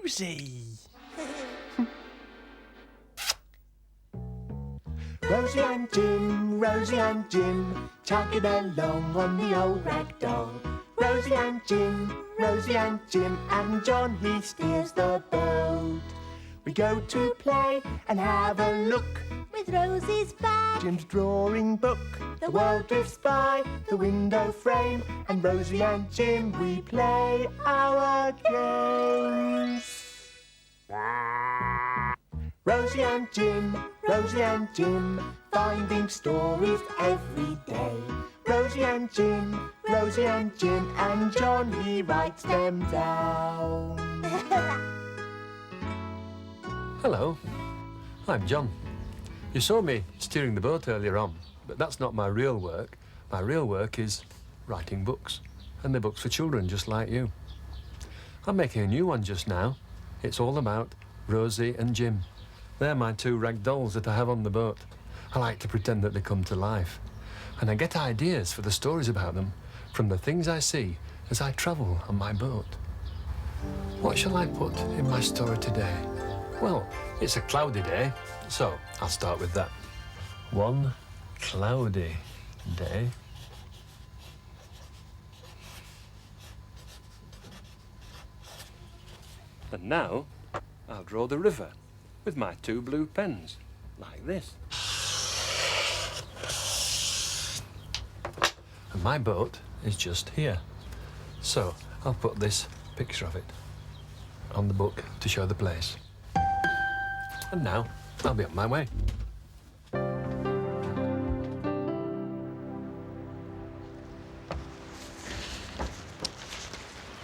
Rosie. Rosie and Jim, chugging along on the old Ragdoll. Rosie and Jim, and John, he steers the boat. We go to play and have a look with Rosie's bag, Jim's drawing book. The world drifts by the window frame, and Rosie and Jim, we play our games. Rosie and Jim, finding stories every day. Rosie and Jim, and John, he writes them down. Hello, I'm John. You saw me steering the boat earlier on, but that's not my real work. My real work is writing books, and they're books for children just like you. I'm making a new one just now. It's all about Rosie and Jim. They're my two ragdolls that I have on the boat. I like to pretend that they come to life, and I get ideas for the stories about them from the things I see as I travel on my boat. What shall I put in my story today? Well, it's a cloudy day, so I'll start with that. One cloudy day. And now, I'll draw the river with my two blue pens, like this. And my boat is just here. So, I'll put this picture of it on the book to show the place. And now, I'll be on my way.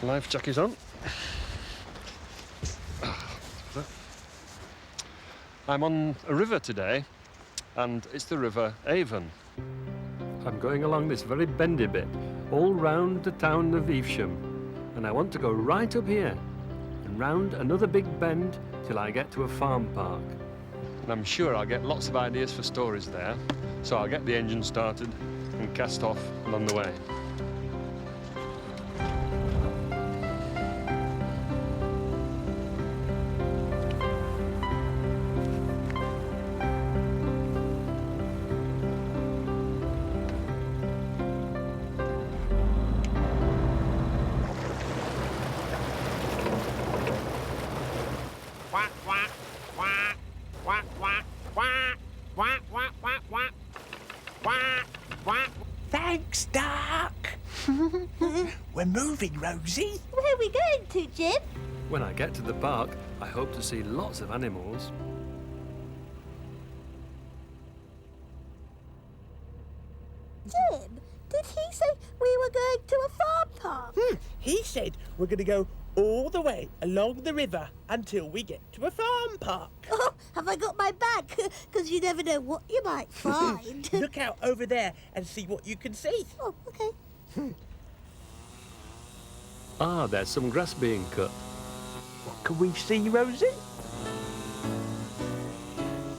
Life jacket on. I'm on a river today, and it's the River Avon. I'm going along this very bendy bit, all round the town of Evesham, and I want to go right up here and round another big bend till I get to a farm park. And I'm sure I'll get lots of ideas for stories there, so I'll get the engine started and cast off along the way. Thanks, Duck. We're moving, Rosie. Where are we going to, Jim? When I get to the park, I hope to see lots of animals. Jim, did he say we were going to a farm park? He said we're going to go all the way along the river until we get to a farm park. Oh, have I got my bag? Because you never know what you might find. Look out over there and see what you can see. Oh, okay. Ah, there's some grass being cut. What can we see, Rosie?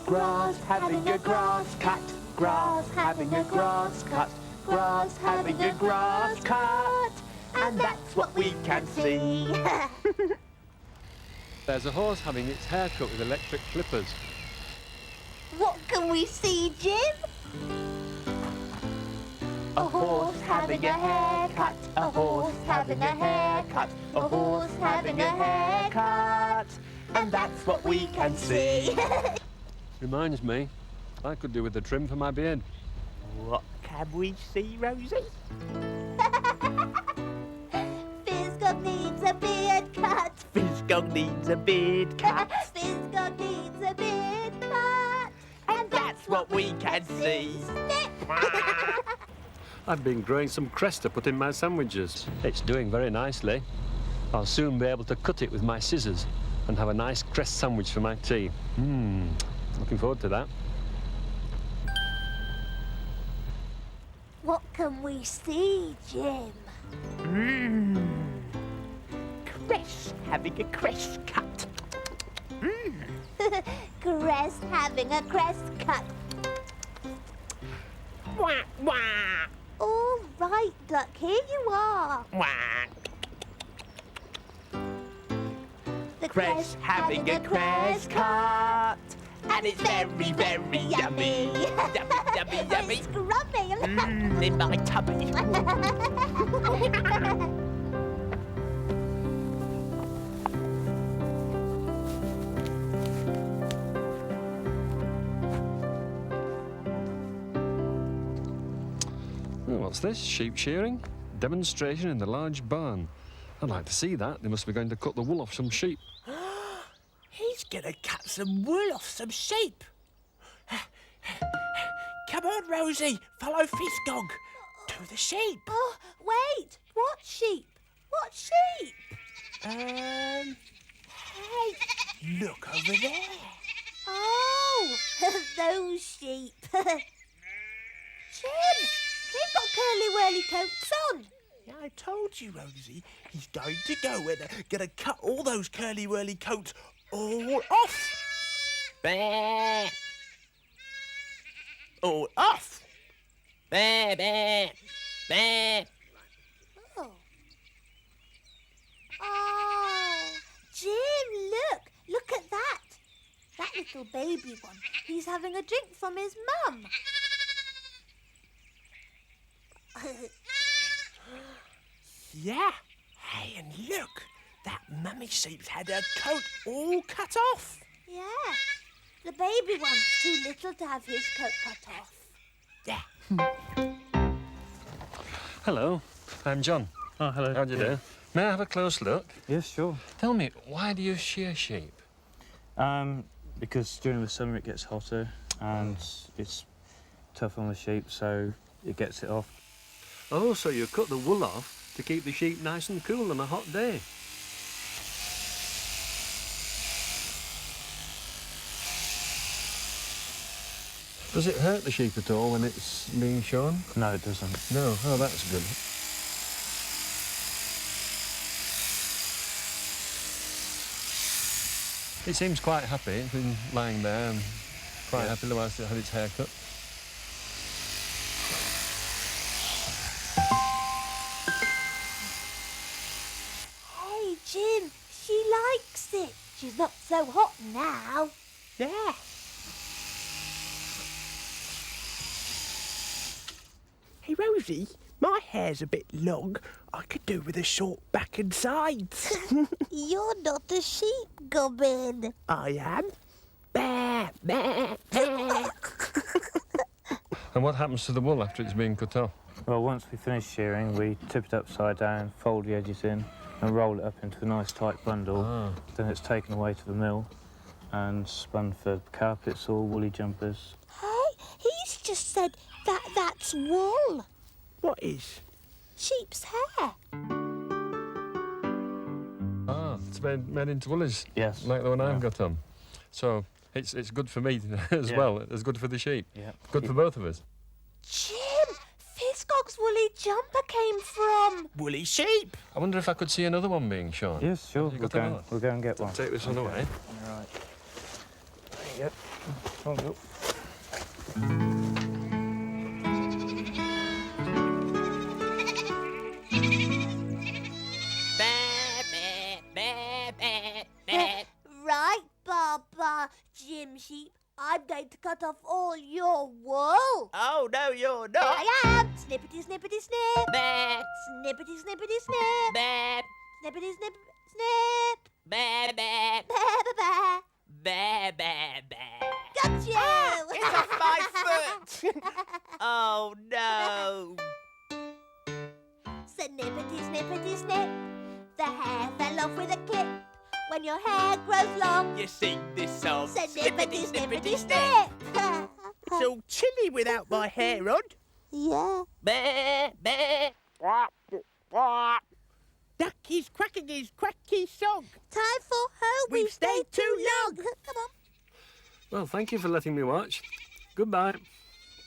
Grass having a grass cut. Grass having a grass cut. Grass having a grass cut. And that's what we can see. There's a horse having its hair cut with electric clippers. What can we see, Jim? A horse having a haircut. A horse having a haircut. A horse having a haircut. And that's what we can see. Reminds me, I could do with a trim for my beard. What can we see, Rosie? Fizzgog needs a beard cut. Fizzgog needs a beard cut. Fizzgog needs a beard cut. And that's what we can see. Snip. I've been growing some cress to put in my sandwiches. It's doing very nicely. I'll soon be able to cut it with my scissors and have a nice cress sandwich for my tea. Looking forward to that. What can we see, Jim? Cress having a cress cut. Cress having a cress cut. Wah, wah, All right, Duck, here you are. wah. The Cress having a cress cut. And it's very, very yummy. Yummy, yummy, yummy. Scrummy. In my tummy. What's this? Sheep shearing? Demonstration in the large barn. I'd like to see that. They must be going to cut the wool off some sheep. He's gonna cut some wool off some sheep. Come on, Rosie. Follow Fisgog. To the sheep. Oh, wait. What sheep? What sheep? Hey, look over there. Oh, those sheep. Jim, they've got curly-whirly coats on. Yeah, I told you, Rosie. He's going to go and gonna cut all those curly-whirly coats all off. Bah. All off. Bah, bah, bah. Oh. Oh, Jim, look. Look at that. That little baby one. He's having a drink from his mum. Yeah. Hey, and look. That mummy sheep's had her coat all cut off. Yeah. The baby one's too little to have his coat cut off. Yeah. Hello, I'm John. Oh, hello. How do you do? May I have a close look? Yes, sure. Tell me, why do you shear sheep? Because during the summer it gets hotter and it's tough on the sheep, so it gets it off. Oh, so you cut the wool off to keep the sheep nice and cool on a hot day. Does it hurt the sheep at all when it's being shorn? No, it doesn't. No. Oh, that's good. It seems quite happy. It's been lying there and quite happy whilst it had its hair cut. Hey, Jim, she likes it. She's not so hot now. Yeah. Hey, Rosie, my hair's a bit long. I could do with a short back and sides. You're not a sheep, Goblin. I am. Bah, bah, bah. And what happens to the wool after it's been cut off? Well, once we finish shearing, we tip it upside down, fold the edges in, and roll it up into a nice tight bundle. Then it's taken away to the mill and spun for carpets or woolly jumpers. Hey, he's just said that's wool. What is? Sheep's hair. Ah, it's made into woolies. Yes. Like the one I've got on. So it's good for me as well. It's good for the sheep. Yeah. Good for both of us. Jim, Fisgog's woolly jumper came from... Woolly sheep. I wonder if I could see another one being shorn. Yes, sure. You We'll got another? go and get one. Take this one away. All right. There you go. On you go. Right, Baba, Jim Sheep. I'm going to cut off all your wool. Oh, no, you're Here not. I am. Snippety, snippety, snip. Bah, Snippety, snippety, snip. bah, Snippety, snip, snip. bah, bah, Bah, bah, bah. bah, bah, bah. Got you. It's off my foot. Oh, no. Snippety, snippety, snip. The hair fell off with a clip. When your hair grows long, You sing this song. snippety, snippety, snip. It's all chilly without my hair on. Yeah. Bah, bah. Quack, quack. Duck is quacking his quacky song. Time for home. We've stayed too long. Come on. Well, thank you for letting me watch. Goodbye.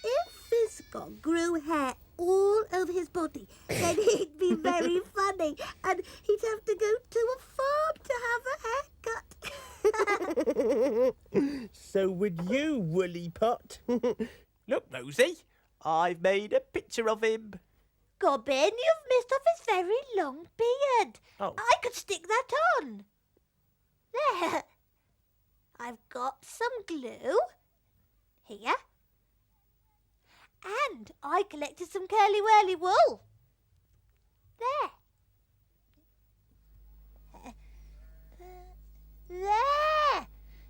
If Fisgog grew hair all over his body, then he'd be very funny, and he'd have to go to a farm to have a haircut. So would you, woolly pot. Look, Rosie, I've made a picture of him. Gobbin, you've missed off his very long beard. Oh. I could stick that on. There. I've got some glue. Here. And I collected some curly-whirly wool. There. There.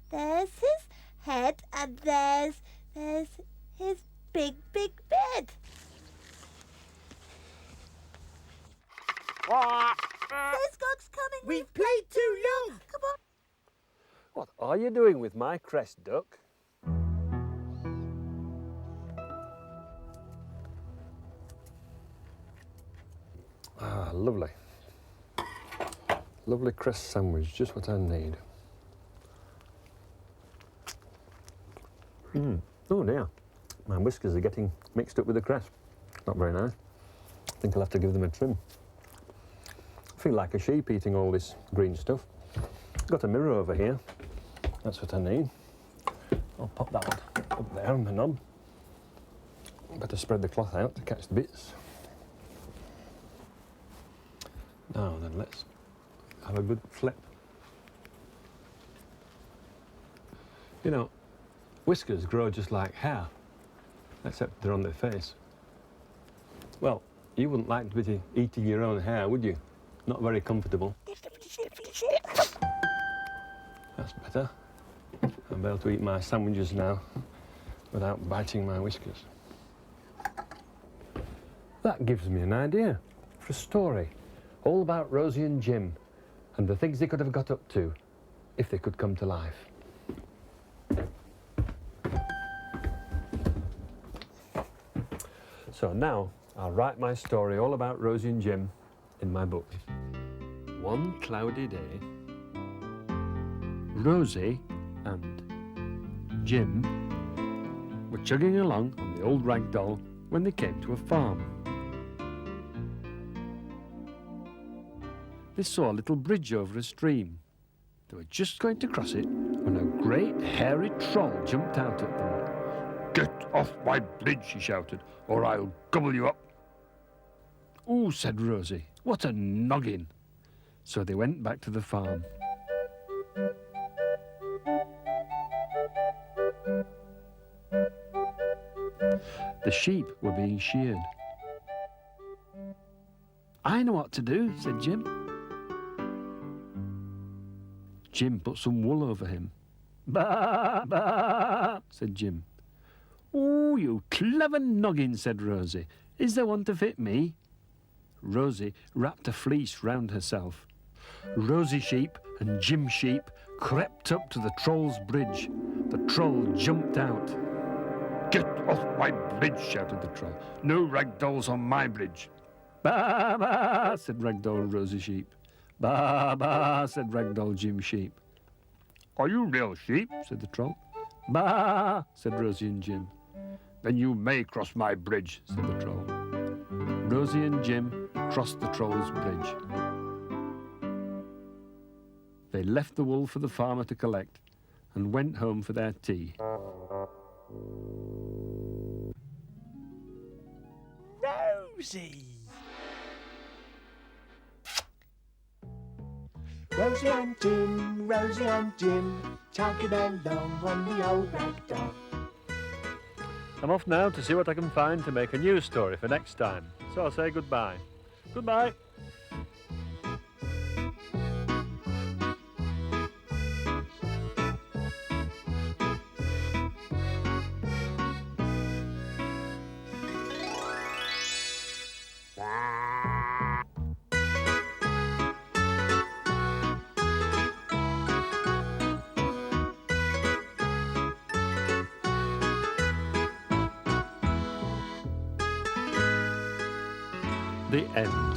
There's his head and there's his big bed. Fisgog's coming. We've played too long. Come on. What are you doing with my crest duck? Ah, lovely. Lovely crest sandwich, just what I need. Oh dear, my whiskers are getting mixed up with the crest. Not very nice. I think I'll have to give them a trim. I feel like a sheep eating all this green stuff. Got a mirror over here. That's what I need. I'll pop that one up there on the knob. Better spread the cloth out to catch the bits. Now then, let's have a good flip. You know, whiskers grow just like hair, except they're on their face. Well, you wouldn't like to be eating your own hair, would you? Not very comfortable. That's better. I'll be able to eat my sandwiches now without biting my whiskers. That gives me an idea for a story all about Rosie and Jim and the things they could have got up to if they could come to life. So now I'll write my story all about Rosie and Jim in my book. One cloudy day, Rosie and Jim were chugging along on the old Ragdoll when they came to a farm. They saw a little bridge over a stream. They were just going to cross it when a great hairy troll jumped out at them. "Get off my bridge," he shouted, "or I'll gobble you up." "Ooh," said Rosie, "what a noggin." So they went back to the farm. The sheep were being sheared. "I know what to do," said Jim. Jim put some wool over him. "Bah, bah," said Jim. "Oh, you clever noggin," said Rosie. "Is there one to fit me?" Rosie wrapped a fleece round herself. Rosie sheep and Jim sheep crept up to the troll's bridge. The troll jumped out. "Get off my bridge," shouted the troll. "No ragdolls on my bridge." "Bah, bah," said Ragdoll Rosie sheep. "Bah, bah," said Ragdoll Jim sheep. "Are you real sheep?" said the troll. "Bah," said Rosie and Jim. "Then you may cross my bridge," said the troll. Rosie and Jim crossed the troll's bridge. They left the wool for the farmer to collect and went home for their tea. Rosie! Rosie and Jim, chugging along on the old Ragdoll. I'm off now to see what I can find to make a new story for next time. So I'll say goodbye. Goodbye. The end.